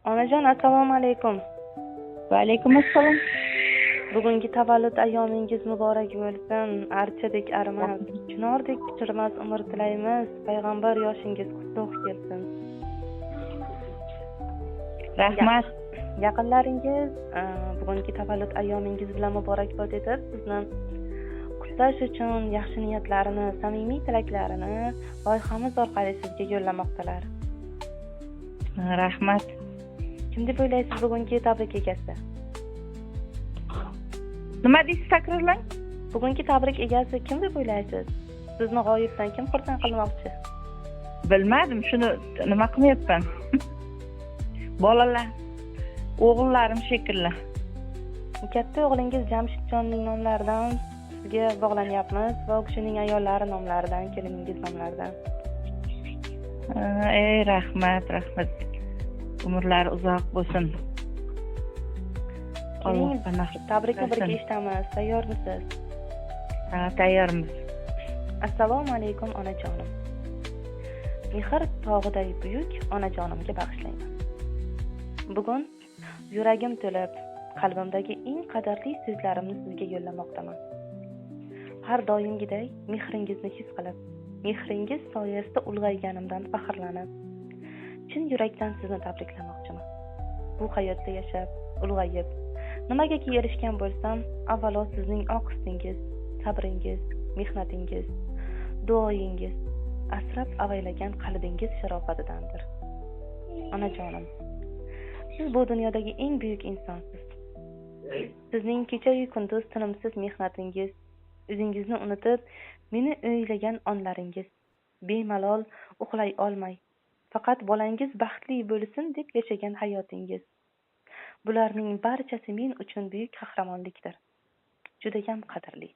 Onajon, assalomu alaykum. Va alaykum assalom. Bugungi tavallud ayyomingiz muborak bo'lsin. Archadek arimas, chinordek chirmas umr tilaymiz. Payg'ambar yoshingiz qutlug' kelsin. Rahmat. Yaqinlaringiz bugungi tavallud ayyomingiz bilan muborakbod etib, sizni qutlash uchun yaxshi niyatlarini, samimiy tilaklarini loyihamiz orqali sizga yo'llamoqdalar. Rahmat. Kim deb o'ylaysiz bugungi tabrik egasi? Nima deysiz, takrorlang? Bugungi tabrik egasi kim deb o'ylaysiz? Sizni g'oyibdan kim xursand qilmoqchi? Bilmadim, shuni nima qilmayapman. Bolalar, o'g'illarim shekilli. Katta o'g'lingiz Jamshidjonning nomlaridan sizga bog'lanyapmiz va u kishining ayollari nomlaridan, keliningiz nomlaridan. Rahmat. Umrlari uzoq bo'lsin. Keling, tabrikni birga eshitamiz. Tayyormisiz? Ha, tayyormiz. Assalomu alaykum onajonim. Mehr tog'iday buyuk onajonimga bag'ishlayman. Bugun yuragim to'lib, qalbimdagi eng qadrli so'zlarimni sizga yo'llamoqdaman. Har doimgidek mehringizni his qilib, mehringiz soyasida ulg'ayganimdan faxrlanib, chin yurakdan sizni tabriklamoqchiman. Bu hayotda yashab, ulg'ayib, nimagaki erishgan bo'lsam, avvalo sizning oq ustingiz, sabringiz, mehnatingiz, duoyingiz, asrab avaylagan qalbingiz sharofatidandir. Onajonim, siz bu dunyodagi eng buyuk insonsiz. Sizning kecha-yu kunduz tinimsiz mehnatingiz, o'zingizni unutib, meni o'ylagan onlaringiz, bemalol uxlay olmay, faqat bolangiz baxtli bo'lsin deb yashagan hayotingiz. Bularning barchasi men uchun buyuk qahramonlikdir. Judayam qadrli.